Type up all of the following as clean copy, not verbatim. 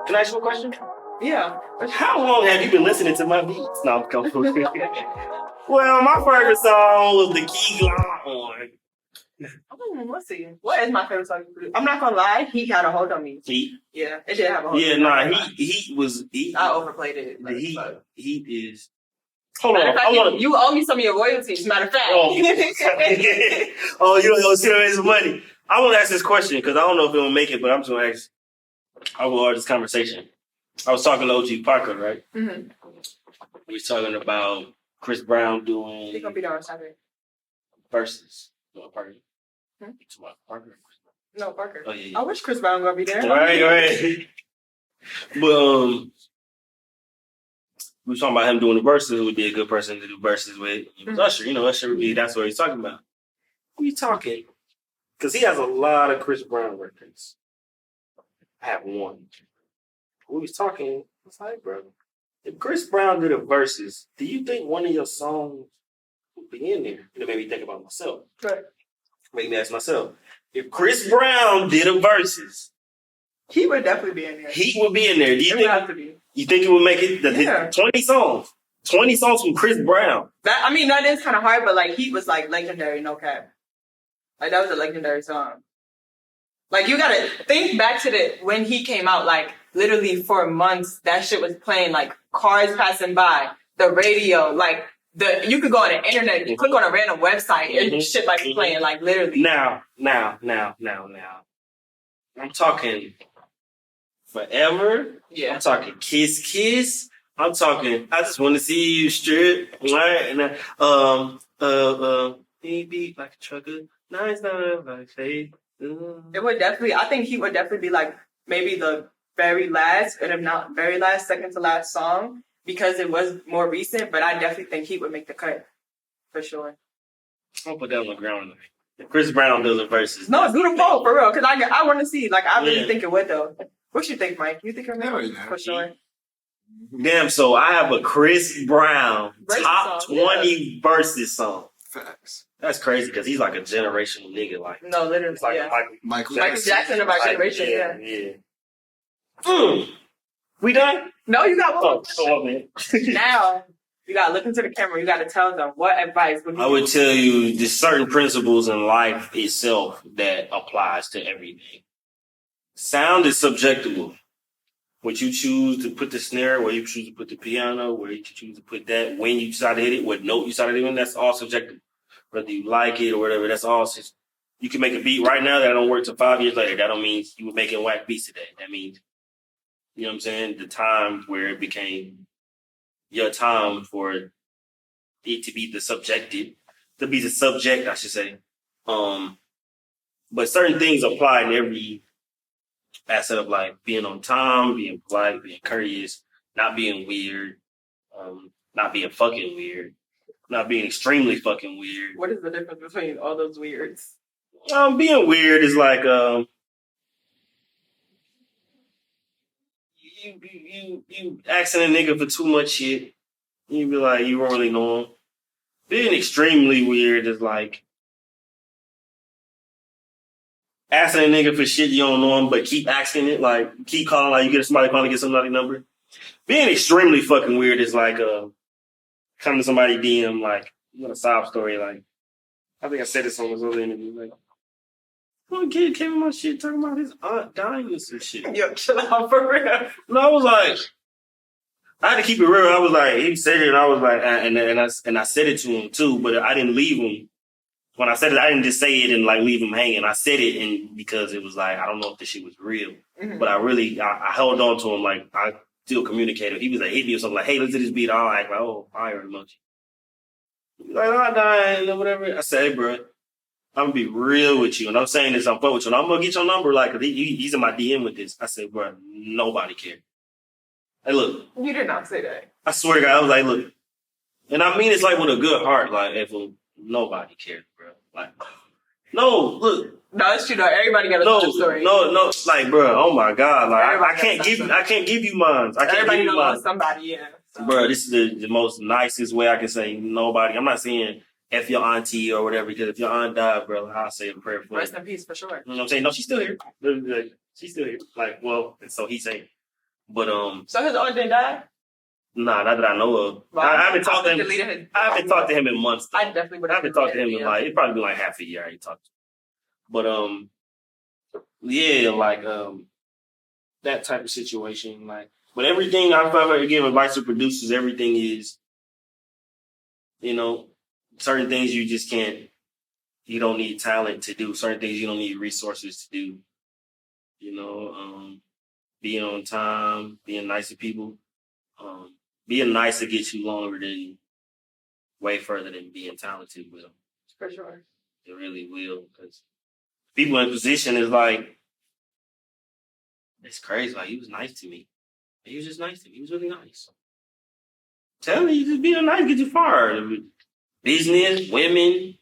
Can I ask you a question? Yeah. How long have you been listening to my beats? No, I'm coming. Well, my favorite song was the Key on. Let's see. What is my favorite song? I'm not gonna lie, he had a hold on me. Heat? Yeah, it did have a hold on me. Yeah, nah, he was. I overplayed it. He is. Hold on, I want you owe me some of your royalties. Matter of fact. Oh, oh, you don't see some money. I want to ask this question because I don't know if it will make it, but I'm just gonna ask. I will start this conversation. I was talking to OG Parker, right? Mm-hmm. We was talking about Chris Brown doing. He's gonna be there on Saturday. Versus. No, Parker. Parker. No, Parker. Oh, yeah. I wish Chris Brown gonna be there. Right. But we were talking about him doing the verses. Who would be a good person to do verses with? It was Usher. You know, Usher would be. That's what he's talking about. Who you talking? Because he has a lot of Chris Brown records. I have one. We was talking. It's like, bro, if Chris Brown did a verses, do you think one of your songs would be in there? It made me think about myself. Right. Make me ask myself, if Chris Brown did a verses, he would definitely be in there. He would be in there. Do you think? Have to be. You think it would make it? Yeah. 20 songs. 20 songs from Chris Brown. That is kind of hard, but like Heat was like legendary, no cap. Like that was a legendary song. Like you gotta think back to when he came out, like literally for months, that shit was playing, like cars passing by, the radio, like you could go on the internet, you click on a random website and shit like playing, like literally. Now. I'm talking Forever. Yeah. I'm talking Kiss Kiss. I'm talking I Just Want to See You Strip. Right? And maybe like a trucker. Nice, not like faith. It would definitely, I think he would definitely be like maybe the very last, if not very last, second to last song, because it was more recent, but I definitely think he would make the cut. For sure. I'll put that on the ground. If Chris Brown does a verses. No, do the vote for real, because I want to see. Like, I really think it would, though. What you think, Mike? You think it would? For sure. Damn, so I have a Chris Brown versus top song, 20 verses song. Facts. That's crazy because he's like a generational nigga. Like, no, literally, like Michael Jackson of our generation. Yeah. We done? No, you got one. Oh, man. Now you gotta look into the camera. You gotta tell them what advice would you. I would tell you there's certain principles in life itself that applies to everything. Sound is subjective. What you choose to put the snare, where you choose to put the piano, where you choose to put that, when you decide to hit it, what note you decide to hit it, that's all subjective. Whether you like it or whatever, that's all. You can make a beat right now that don't work till 5 years later. That don't mean you were making whack beats today. That means, you know what I'm saying, the time where it became your time for it to be the subject, I should say. But certain things apply in every facet of life. Being on time, being polite, being courteous, not being weird, not being fucking weird, not being extremely fucking weird. What is the difference between all those weirds? Being weird is like you asking a nigga for too much shit. You be like, you don't really know him. Being extremely weird is like asking a nigga for shit you don't know him, but keep asking it, like keep calling, like you get somebody calling to get somebody number. Being extremely fucking weird is like coming to somebody DM, like, you know, a sob story, like, I think I said this on this other interview, like, one kid came in my shit talking about his aunt dying or some shit. Yo, chill out for real. No, I was like, I had to keep it real. I was like, he said it, and I was like, and I said it to him too, but I didn't leave him. When I said it, I didn't just say it and like leave him hanging. I said it and because it was like, I don't know if this shit was real, but I held on to him, like, I still communicated. He was like, hit me or something like, hey, let's do this beat. I'll act like, oh, I already know you. He was like, oh, I died or whatever. I said, hey, bro, I'm gonna be real with you, and I'm saying this, I'm fucking with you, and I'm gonna get your number, like, cause he's in my DM with this. I said, bro, nobody cared. Hey, look. You did not say that. I swear to God, I was like, look, and I mean it's like with a good heart, like, if nobody cared, bro. Like, no, look. No, it's true though. Everybody got a story. No, like, bro, oh my God, like, I can't give you mine. Everybody knows somebody, yeah. So. Bro, this is the most nicest way I can say nobody. I'm not saying F your auntie or whatever, because if your aunt died, bro, I'll say a prayer for her. Rest in peace, for sure. You know what I'm saying? No, she's still here. She's still here. Like, well, and so he's saying, But So his aunt didn't die? nah, not that I know of. Well, I haven't talked to him. I haven't talked to him in months. Though. I definitely would. I haven't talked to him in like, it'd probably been like half a year I ain't talked to him. But yeah, like that type of situation, like. But everything I've ever give advice to producers, everything is, you know, certain things you just can't. You don't need talent to do certain things. You don't need resources to do. You know, being on time, being nice to people. Being nice will get you longer than, way further than being talented will. For sure. It really will, because people in position is like, it's crazy. Like, he was nice to me. He was just nice to me. He was really nice. Tell me, just being nice get you far. Business, women.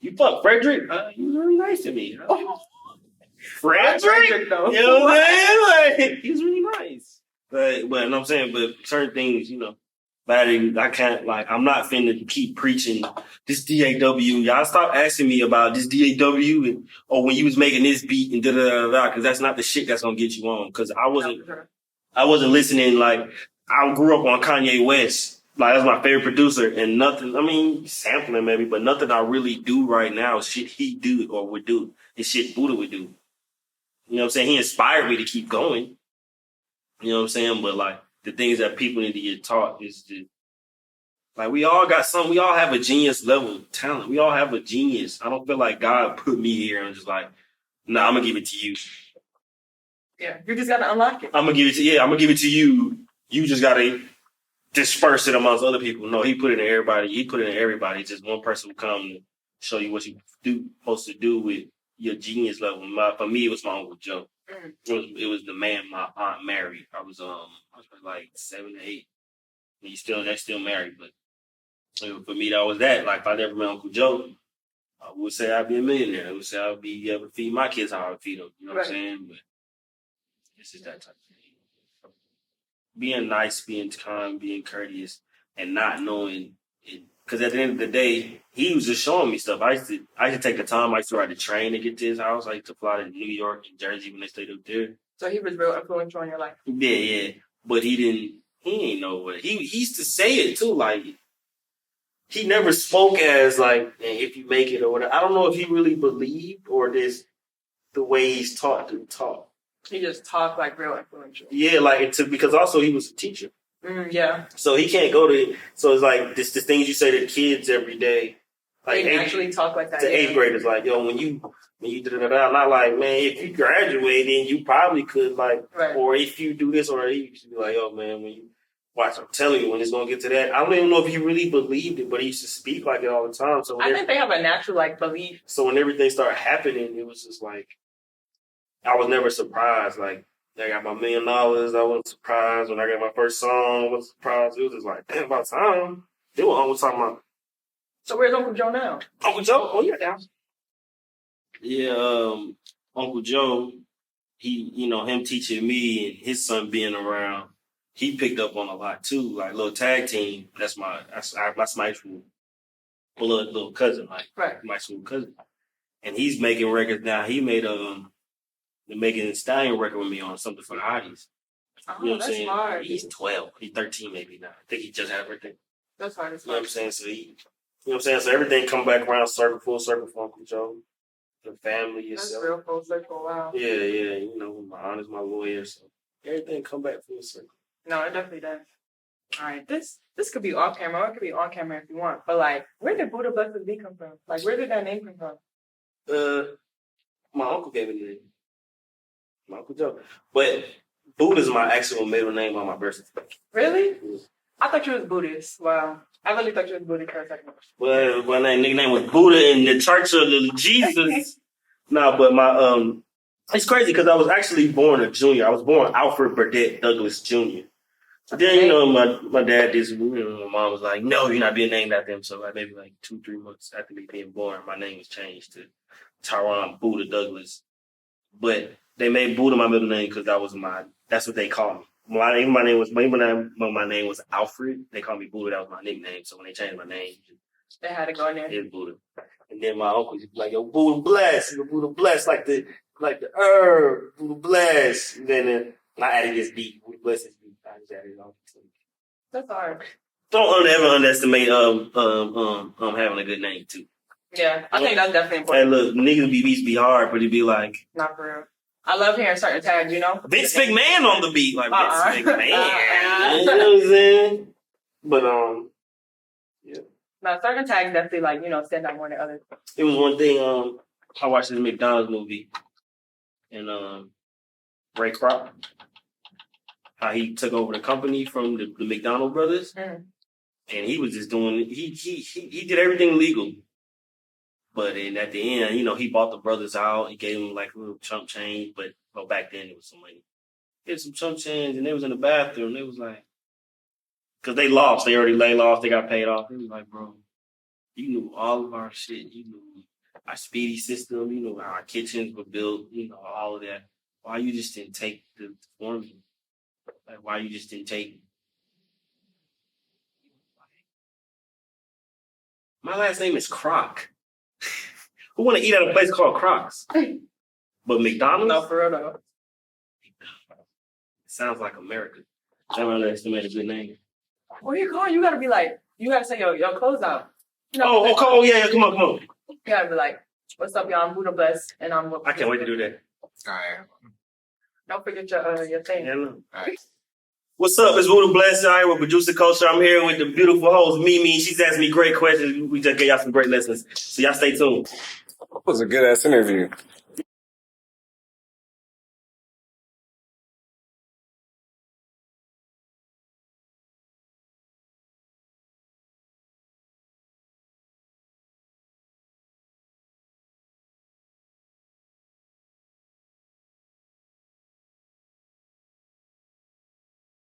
You fuck Frederick? He was really nice to me. Frederick, though. You know what I'm saying? Like, he was really nice. But you know what I'm saying? But certain things, you know, I can't, like, I'm not finna keep preaching this DAW. Y'all stop asking me about this DAW or when you was making this beat and da-da-da-da, because that's not the shit that's gonna get you on. Because I wasn't listening, like, I grew up on Kanye West. Like, that's my favorite producer, and nothing, I mean, sampling maybe, but nothing I really do right now is shit he do or would do. It's shit Buddah would do. You know what I'm saying? He inspired me to keep going. You know what I'm saying? But, like, the things that people need to get taught is to, like, we all have a genius level talent. We all have a genius. I don't feel like God put me here and just like, nah, I'm going to give it to you. Yeah, you just got to unlock it. I'm going to give it to you. You just got to disperse it amongst other people. No, he put it in everybody. He put it in everybody. Just one person will come and show you what you're supposed to do with your genius level. For me, it was my Uncle Joe. It was the man my aunt married. I was like 7 or 8. They're still married, but for me that was that. Like, if I never met Uncle Joe, I would say I'd be a millionaire. I would say I'd be able to feed my kids how I would feed them. You know what I'm saying? But this is that type of thing. Being nice, being kind, being courteous, and not knowing it. Because at the end of the day, he was just showing me stuff. I used to take the time. I used to ride the train to get to his house. I used to fly to New York and Jersey when they stayed up there. So he was real influential in your life. Yeah. But he ain't know what. He used to say it too. Like, he never spoke as like, if you make it or whatever. I don't know if he really believed or this the way he's taught to talk. He just talked like real influential. Yeah, like because also he was a teacher. Yeah. So he can't go to. So it's like the things you say to kids every day. Like, they actually talk like that. To 8th graders, like, yo, when you da-da-da-da, not like, man, if you graduate, then you probably could, like, right. Or if you do this, or he used to be like, yo, man, when you watch, I'm telling you, when it's gonna get to that. I don't even know if he really believed it, but he used to speak like it all the time. So I think they have a natural like belief. So when everything started happening, it was just like, I was never surprised. Like, I got my $1 million. I wasn't surprised. When I got my first song, I wasn't surprised. It was just like, damn, about time. They were always talking about. So where's Uncle Joe now? Uncle Joe? Oh, yeah, down. Yeah, Uncle Joe, him teaching me and his son being around, he picked up on a lot too. Like, little tag team, that's my actual blood little cousin, like, right. My school cousin. And he's making records now. He made the Megan Thee Stallion record with me on Something for the Hotties. Oh, you know what I'm saying? Hard. He's 12. He's 13 maybe now. I think he just had everything. That's hard. You know what I'm saying? So you know what I'm saying? So everything come back around, full circle for Uncle Joe. The family itself. That's real full circle, wow. Yeah. You know, my aunt is my lawyer, so everything come back full circle. No, it definitely does. All right, this could be off camera, or it could be on camera if you want. But like, where did Buddah Blessed Be come from? Like, where did that name come from? My uncle gave it the name. My Uncle Joe. But Buddah is my actual middle name on my birth certificate. Really? Yeah. I thought you was Buddhist. Wow. I really thought you was Buddhist for a second. Well, my nickname was Buddah in the Church of the Jesus. But my it's crazy because I was actually born a junior. I was born Alfred Burdett Douglas Jr. But then, my dad did, my mom was like, no, you're not being named after him. So like maybe like 2-3 months after me being born, my name was changed to Tyron Buddah Douglas. But they made Buddah my middle name because that's what they called me. My name was Alfred. They called me Buddah. That was my nickname. So when they changed my name, they had to go in there. It's Buddah. And then my uncle was like, yo, Buddah bless. Buddah bless. Like like the herb, bless. Then I added this beat, bless this beat. I just added it on. That's hard. Don't ever underestimate having a good name too. Yeah, I think that's definitely important. Hey, look, niggas beats be hard, but it'd be like not for real. I love hearing certain tags, you know. Vince McMahon on the beat, like Vince McMahon. You know what I'm saying? But yeah. Now certain tags definitely like stand out more than others. It was one thing. I watched this McDonald's movie, and Ray Kroc, how he took over the company from the McDonald brothers, and he was just doing he did everything legal. But then at the end, he bought the brothers out. He gave them like a little chump change, but back then it was some money. He had some chump change, and they was in the bathroom. They was like, because they lost. They already lost. They got paid off. They was like, bro, you knew all of our shit. You knew our speedy system. You knew how our kitchens were built. All of that. Why you just didn't take the formula? Like, why you just didn't take? My last name is Kroc. Who want to eat at a place called Croc's? But McDonald's? No, for real though. Sounds like America. I don't underestimate a good name. Where you going? You gotta be like, you gotta say your clothes out. Oh, yeah, come on. You gotta be like, what's up, y'all? I'm Buddah Bless, and I'm. I can't wait to do that. All right. Don't forget your thing. Yeah, no. All right. What's up? It's Buddah Bless. I'm here with Producer Culture. I'm here with the beautiful host, Mimi. She's asking me great questions. We just gave y'all some great lessons. So y'all stay tuned. That was a good ass interview.